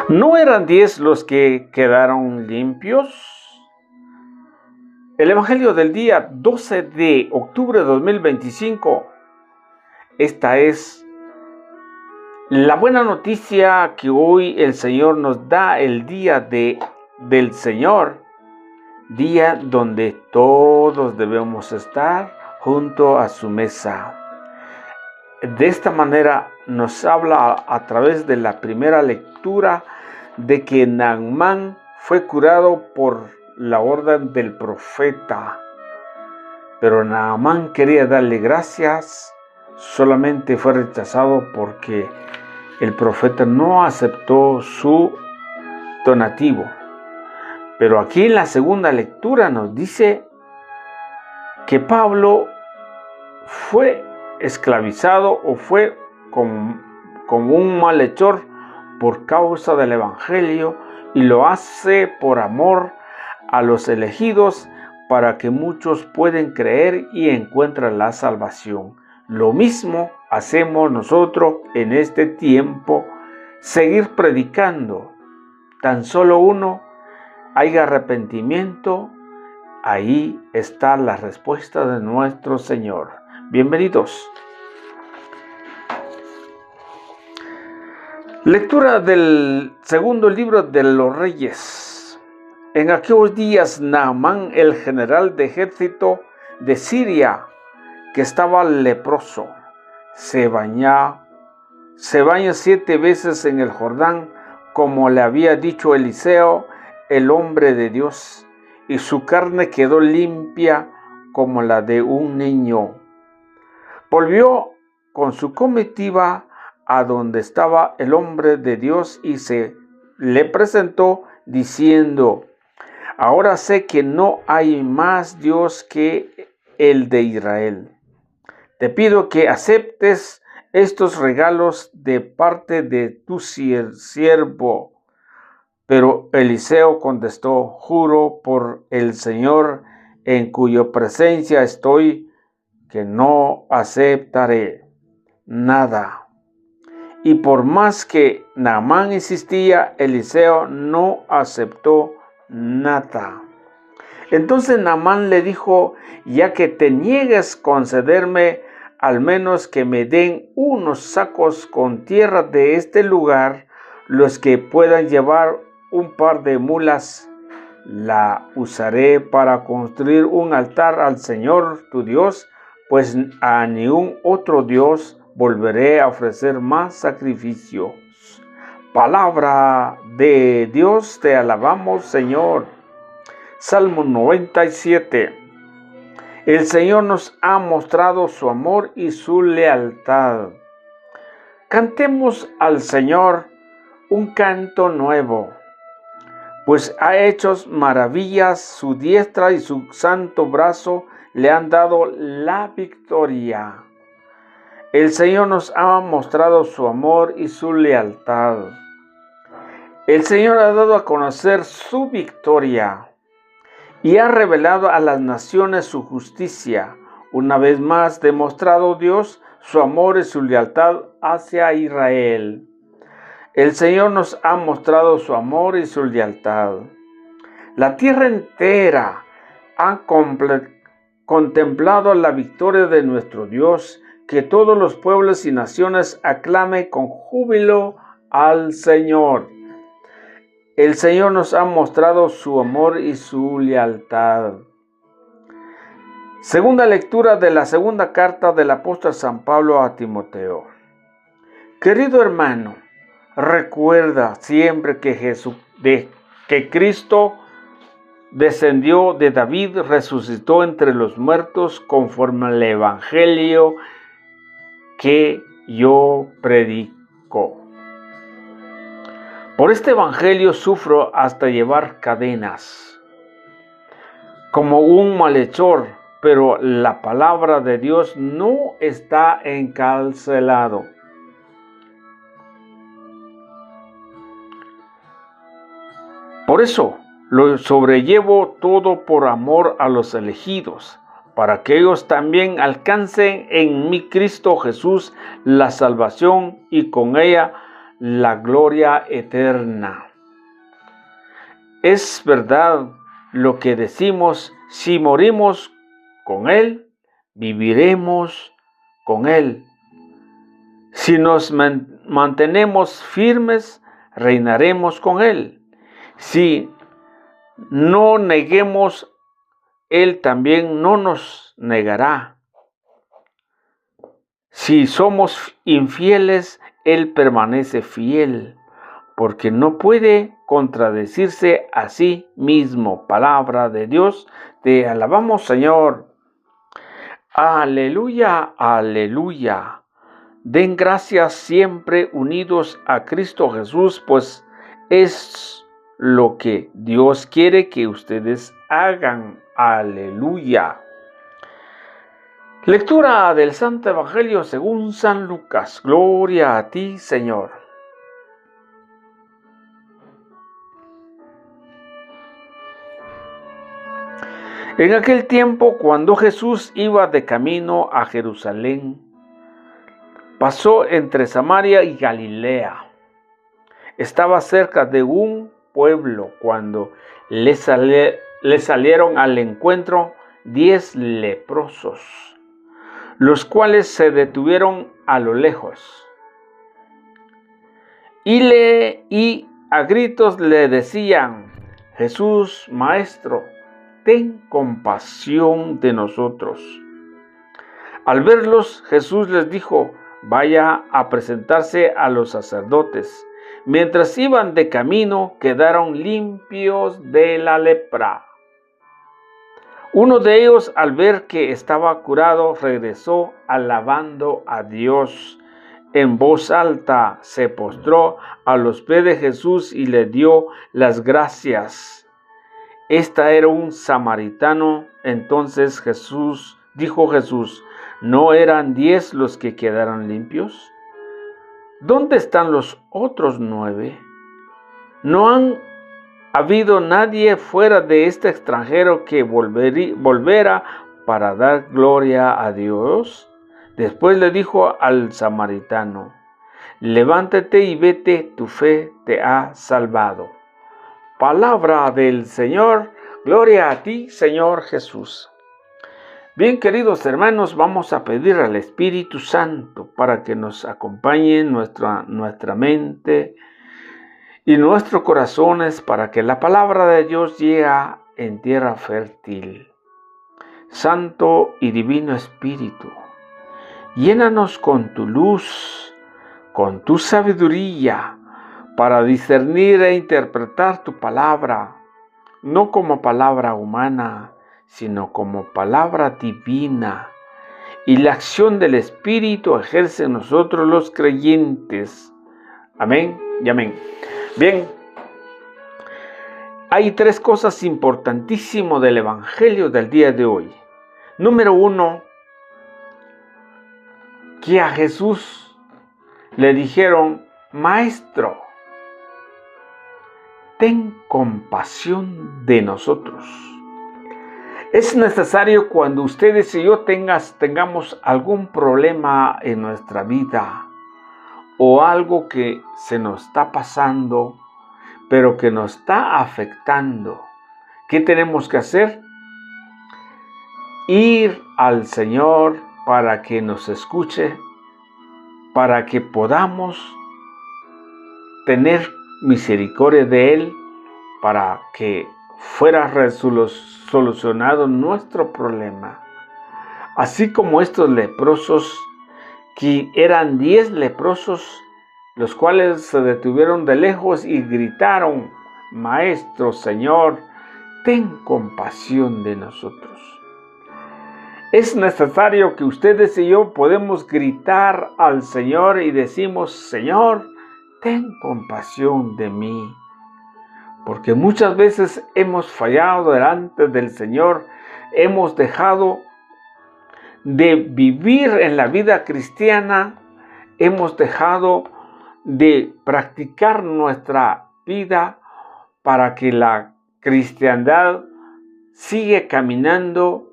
¿No eran 10 los que quedaron limpios? El Evangelio del día 12 de octubre de 2025. Esta es la buena noticia que hoy el Señor nos da, el día del Señor, día donde todos debemos estar junto a su mesa. De esta manera nos habla a través de la primera lectura de que Naamán fue curado por la orden del profeta. Pero Naamán quería darle gracias, solamente fue rechazado porque el profeta no aceptó su donativo. Pero aquí en la segunda lectura nos dice que Pablo fue esclavizado o fue como un malhechor por causa del Evangelio, y lo hace por amor a los elegidos para que muchos puedan creer y encuentren la salvación. Lo mismo hacemos nosotros en este tiempo, seguir predicando. Tan solo uno haya arrepentimiento, ahí está la respuesta de nuestro Señor. Bienvenidos. Lectura del segundo libro de los Reyes. En aquellos días Naamán, el general de ejército de Siria, que estaba leproso, se baña 7 veces en el Jordán, como le había dicho Eliseo, el hombre de Dios, y su carne quedó limpia como la de un niño. Volvió con su comitiva a donde estaba el hombre de Dios y se le presentó diciendo: ahora sé que no hay más Dios que el de Israel. Te pido que aceptes estos regalos de parte de tu siervo. Pero Eliseo contestó: juro por el Señor en cuya presencia estoy, que no aceptaré nada. Y por más que Naamán insistía, Eliseo no aceptó nada. Entonces Naamán le dijo: ya que te niegues concederme, al menos que me den unos sacos con tierra de este lugar, los que puedan llevar un par de mulas. La usaré para construir un altar al Señor tu Dios, pues a ningún otro Dios volveré a ofrecer más sacrificios. Palabra de Dios, te alabamos, Señor. Salmo 97. El Señor nos ha mostrado su amor y su lealtad. Cantemos al Señor un canto nuevo, pues ha hecho maravillas, su diestra y su santo brazo le han dado la victoria. El Señor nos ha mostrado su amor y su lealtad. El Señor ha dado a conocer su victoria y ha revelado a las naciones su justicia. Una vez más demostrado Dios su amor y su lealtad hacia Israel. El Señor nos ha mostrado su amor y su lealtad. La tierra entera ha contemplado la victoria de nuestro Dios. Que todos los pueblos y naciones aclamen con júbilo al Señor. El Señor nos ha mostrado su amor y su lealtad. Segunda lectura de la segunda carta del apóstol San Pablo a Timoteo. Querido hermano, recuerda siempre que Cristo descendió de David, resucitó entre los muertos conforme al Evangelio que yo predico. Por este Evangelio sufro hasta llevar cadenas, como un malhechor, pero la palabra de Dios no está encarcelado. Por eso lo sobrellevo todo por amor a los elegidos, para que ellos también alcancen en mi Cristo Jesús la salvación y con ella la gloria eterna. Es verdad lo que decimos: si morimos con Él, viviremos con Él. Si nos mantenemos firmes, reinaremos con Él. Si no neguemos, Él también no nos negará. Si somos infieles, Él permanece fiel, porque no puede contradecirse a sí mismo. Palabra de Dios, te alabamos, Señor. Aleluya, aleluya. Den gracias siempre unidos a Cristo Jesús, pues es lo que Dios quiere que ustedes hagan. Aleluya. Lectura del Santo Evangelio según San Lucas. Gloria a ti, Señor. En aquel tiempo, cuando Jesús iba de camino a Jerusalén, pasó entre Samaria y Galilea. Estaba cerca de un pueblo cuando le salieron al encuentro 10 leprosos, los cuales se detuvieron a lo lejos y a gritos le decían: Jesús, Maestro, ten compasión de nosotros. Al verlos, Jesús les dijo: vaya a presentarse a los sacerdotes. Mientras iban de camino, quedaron limpios de la lepra. Uno de ellos, al ver que estaba curado, regresó alabando a Dios. En voz alta se postró a los pies de Jesús y le dio las gracias. Era un samaritano. Entonces dijo Jesús: ¿no eran 10 los que quedaron limpios? ¿Dónde están los otros 9? ¿No han habido nadie fuera de este extranjero que volviera para dar gloria a Dios? Después le dijo al samaritano: levántate y vete, tu fe te ha salvado. Palabra del Señor. Gloria a ti, Señor Jesús. Bien, queridos hermanos, vamos a pedir al Espíritu Santo para que nos acompañe en nuestra mente y nuestros corazones, para que la palabra de Dios llegue en tierra fértil. Santo y Divino Espíritu, llénanos con tu luz, con tu sabiduría, para discernir e interpretar tu palabra, no como palabra humana, sino como palabra divina. Y la acción del Espíritu ejerce en nosotros los creyentes. Amén y amén. Bien, hay 3 cosas importantísimas del Evangelio del día de hoy. Número 1, que a Jesús le dijeron: Maestro, ten compasión de nosotros. Es necesario, cuando ustedes y yo tengamos algún problema en nuestra vida o algo que se nos está pasando, pero que nos está afectando, ¿qué tenemos que hacer? Ir al Señor para que nos escuche, para que podamos tener misericordia de Él, para que fuera solucionado nuestro problema. Así como estos leprosos, que eran 10 leprosos, los cuales se detuvieron de lejos y gritaron: Maestro, Señor, ten compasión de nosotros. Es necesario que ustedes y yo podemos gritar al Señor y decimos: Señor, ten compasión de mí. Porque muchas veces hemos fallado delante del Señor, hemos dejado de vivir en la vida cristiana, hemos dejado de practicar nuestra vida para que la cristiandad siga caminando,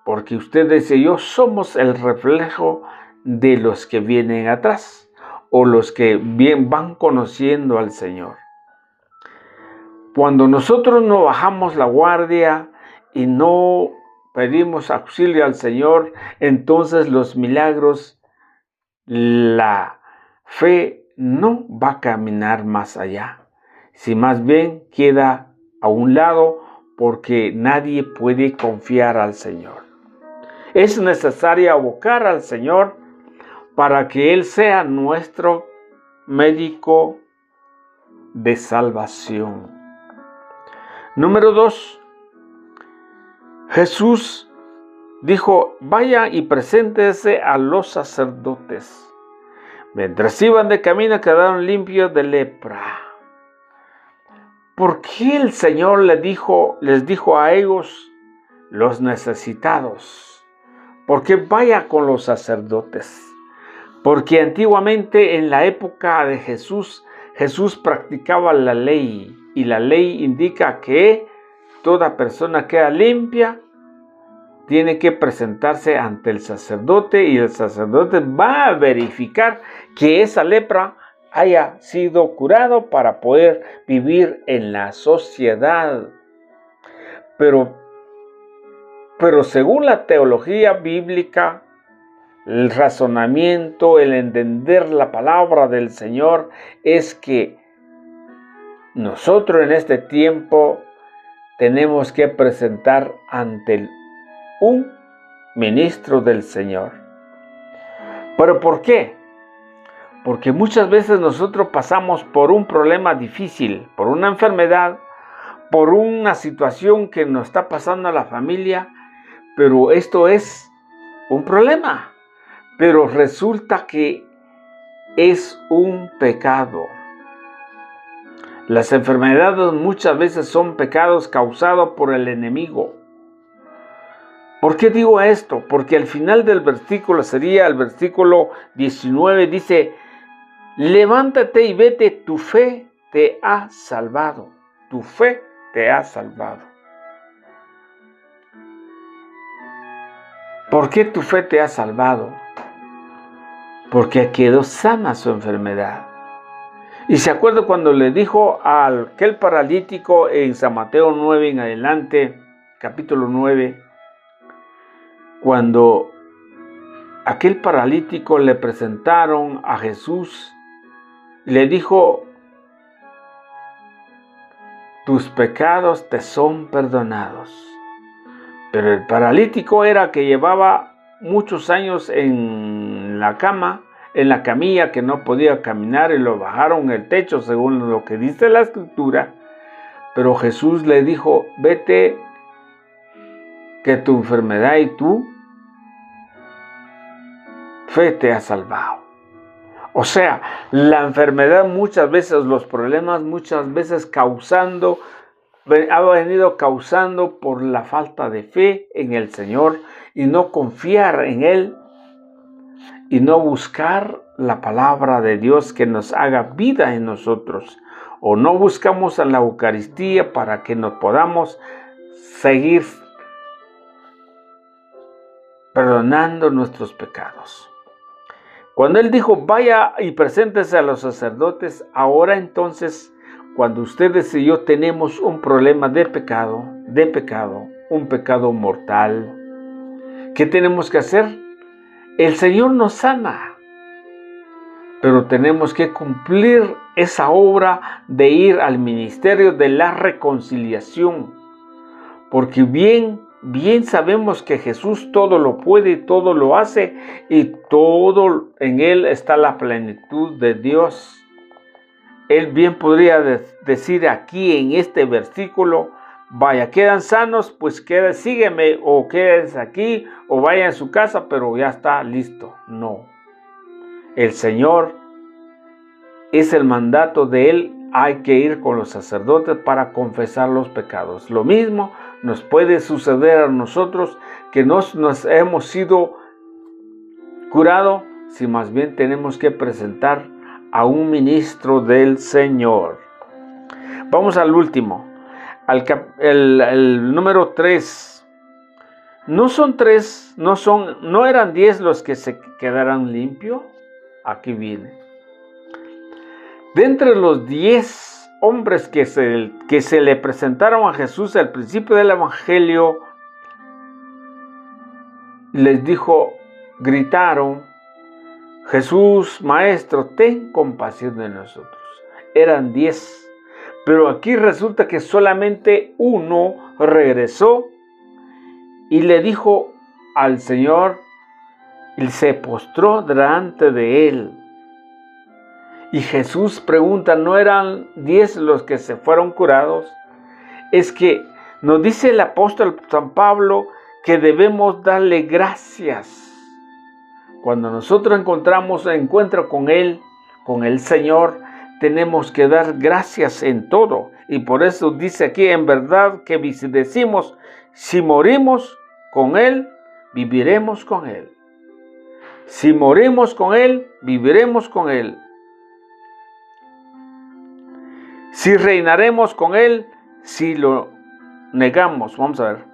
porque ustedes y yo somos el reflejo de los que vienen atrás. o los que bien van conociendo al Señor. Cuando nosotros no bajamos la guardia y no pedimos auxilio al Señor, entonces los milagros, la fe no va a caminar más allá. Si más bien queda a un lado porque nadie puede confiar al Señor. Es necesario abocar al Señor para que Él sea nuestro médico de salvación. Número 2. Jesús dijo: vaya y preséntese a los sacerdotes. Mientras iban de camino quedaron limpios de lepra. ¿Por qué el Señor les dijo a ellos, los necesitados? Porque vaya con los sacerdotes. Porque antiguamente en la época de Jesús practicaba la ley. Y la ley indica que toda persona que queda limpia tiene que presentarse ante el sacerdote y el sacerdote va a verificar que esa lepra haya sido curado para poder vivir en la sociedad. Pero según la teología bíblica, el razonamiento, el entender la palabra del Señor es que nosotros en este tiempo tenemos que presentar ante un ministro del Señor. ¿Pero por qué? Porque muchas veces nosotros pasamos por un problema difícil, por una enfermedad, por una situación que nos está pasando a la familia, pero esto es un problema. Pero resulta que es un pecado. Las enfermedades muchas veces son pecados causados por el enemigo. ¿Por qué digo esto? Porque al final del versículo, sería el versículo 19, dice: levántate y vete, tu fe te ha salvado. Tu fe te ha salvado. ¿Por qué tu fe te ha salvado? Porque quedó sana su enfermedad. Y se acuerda cuando le dijo a aquel paralítico en San Mateo 9 en adelante, capítulo 9, cuando aquel paralítico le presentaron a Jesús, le dijo: tus pecados te son perdonados. Pero el paralítico era que llevaba muchos años en la cama, en la camilla, que no podía caminar y lo bajaron el techo según lo que dice la Escritura. Pero Jesús le dijo: vete, que tu enfermedad y tu fe te ha salvado. O sea, la enfermedad muchas veces, los problemas muchas veces ha venido causando por la falta de fe en el Señor y no confiar en Él y no buscar la palabra de Dios que nos haga vida en nosotros. O no buscamos a la Eucaristía para que nos podamos seguir perdonando nuestros pecados. Cuando Él dijo: vaya y preséntese a los sacerdotes, ahora entonces, cuando ustedes y yo tenemos un problema de pecado, un pecado mortal, ¿qué tenemos que hacer? El Señor nos sana, pero tenemos que cumplir esa obra de ir al ministerio de la reconciliación, porque bien sabemos que Jesús todo lo puede y todo lo hace, y todo en Él está la plenitud de Dios. Él bien podría decir aquí en este versículo: vaya, quedan sanos, pues sígueme, o quédense aquí, o vaya a su casa, pero ya está listo. No. El Señor, es el mandato de Él, hay que ir con los sacerdotes para confesar los pecados. Lo mismo nos puede suceder a nosotros, que nos hemos sido curados, si más bien tenemos que presentar a un ministro del Señor. Vamos al último, el número 3. No eran 10 los que se quedaran limpios. Aquí viene. De entre los 10 hombres que se le presentaron a Jesús al principio del Evangelio, les dijo, gritaron, Jesús, Maestro, ten compasión de nosotros. Eran 10, pero aquí resulta que solamente uno regresó y le dijo al Señor, y se postró delante de él. Y Jesús pregunta, ¿no eran 10 los que se fueron curados? Es que nos dice el apóstol San Pablo que debemos darle gracias. Cuando nosotros encontramos encuentro con Él, con el Señor, tenemos que dar gracias en todo. Y por eso dice aquí, en verdad, que si decimos, si morimos con Él, viviremos con Él. Si morimos con Él, viviremos con Él. Si reinaremos con Él, si lo negamos, vamos a ver.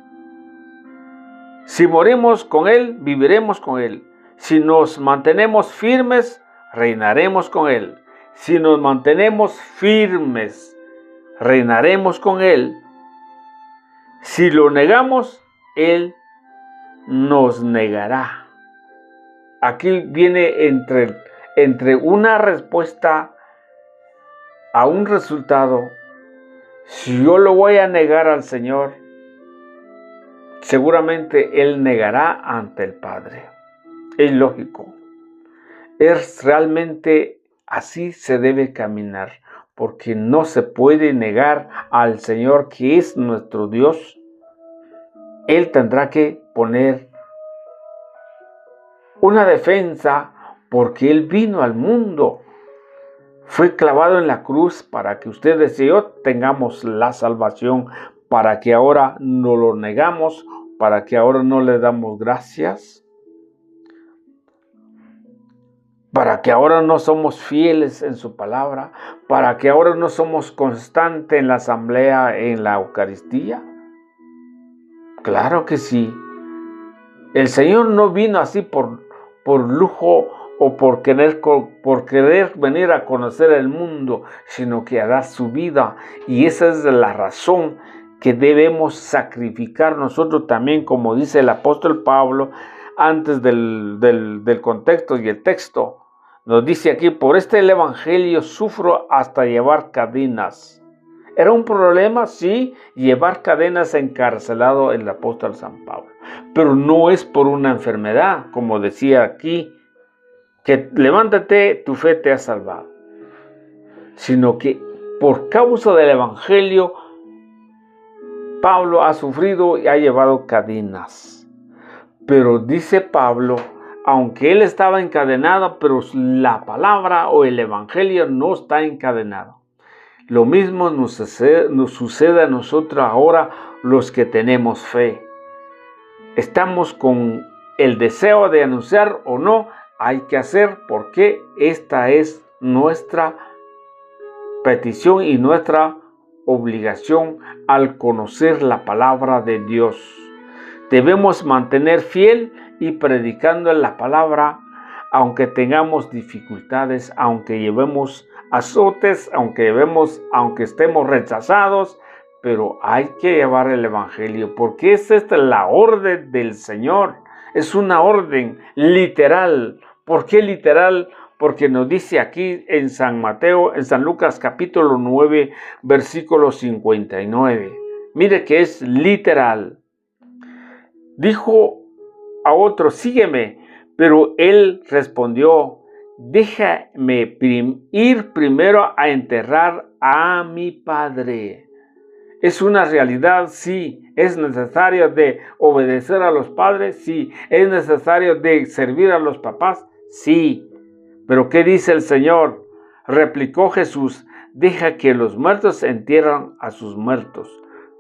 Si morimos con Él, viviremos con Él. Si nos mantenemos firmes, reinaremos con Él. Si nos mantenemos firmes, reinaremos con Él. Si lo negamos, Él nos negará. Aquí viene entre una respuesta a un resultado. Si yo lo voy a negar al Señor, seguramente Él negará ante el Padre. Es lógico. Es realmente así se debe caminar, porque no se puede negar al Señor que es nuestro Dios. Él tendrá que poner una defensa porque Él vino al mundo. Fue clavado en la cruz para que ustedes y yo tengamos la salvación, para que ahora no lo negamos, para que ahora no le damos gracias, para que ahora no somos fieles en su palabra, para que ahora no somos constantes en la asamblea, en la Eucaristía. Claro que sí. El Señor no vino así por lujo o por querer venir a conocer el mundo, sino que a dar su vida. Y esa es la razón que debemos sacrificar nosotros también, como dice el apóstol Pablo, antes del contexto y el texto. Nos dice aquí, por el evangelio sufro hasta llevar cadenas. Era un problema, sí, llevar cadenas encarcelado el apóstol San Pablo. Pero no es por una enfermedad, como decía aquí, que levántate, tu fe te ha salvado. Sino que por causa del evangelio, Pablo ha sufrido y ha llevado cadenas. Pero dice Pablo, aunque él estaba encadenado, pero la palabra o el evangelio no está encadenado. Lo mismo nos sucede a nosotros ahora, los que tenemos fe. Estamos con el deseo de anunciar o no, hay que hacer, porque esta es nuestra petición y nuestra obligación al conocer la palabra de Dios. Debemos mantener fiel y predicando la palabra, aunque tengamos dificultades, aunque llevemos azotes, aunque estemos rechazados, pero hay que llevar el evangelio, porque es esta la orden del Señor. Es una orden literal. ¿Por qué literal? Porque nos dice aquí en San Lucas capítulo 9, versículo 59. Mire que es literal. Dijo a otro, sígueme, pero él respondió, déjame ir primero a enterrar a mi padre. ¿Es una realidad? Sí. ¿Es necesario de obedecer a los padres? Sí. ¿Es necesario de servir a los papás? Sí. ¿Pero qué dice el Señor? Replicó Jesús, deja que los muertos entierren a sus muertos.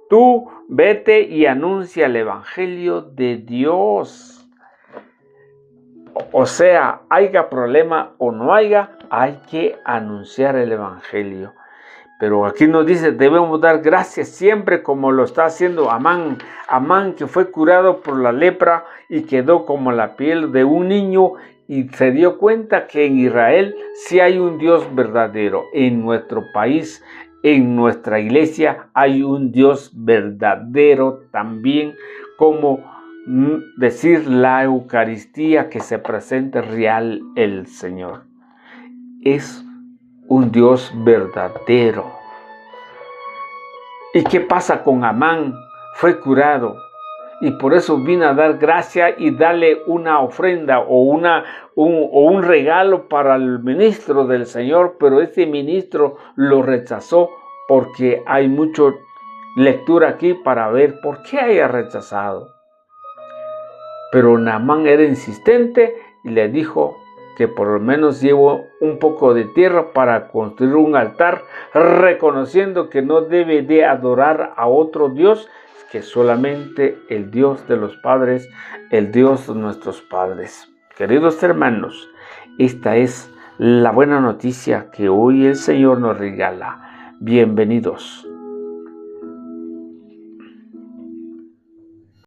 Tú vete y anuncia el evangelio de Dios. O sea, haya problema o no haya, hay que anunciar el evangelio. Pero aquí nos dice, debemos dar gracias siempre como lo está haciendo Amán. Amán, que fue curado por la lepra y quedó como la piel de un niño y se dio cuenta que en Israel sí hay un Dios verdadero. En nuestro país, en nuestra iglesia, hay un Dios verdadero también, como decir la Eucaristía, que se presente real el Señor. Es un Dios verdadero. ¿Y qué pasa con Amán? Fue curado. Y por eso vino a dar gracia y darle una ofrenda o un regalo para el ministro del Señor, pero ese ministro lo rechazó, porque hay mucha lectura aquí para ver por qué haya rechazado. Pero Naamán era insistente y le dijo que por lo menos llevó un poco de tierra para construir un altar, reconociendo que no debe de adorar a otro Dios, que solamente el Dios de los padres, el Dios de nuestros padres. Queridos hermanos, esta es la buena noticia que hoy el Señor nos regala. Bienvenidos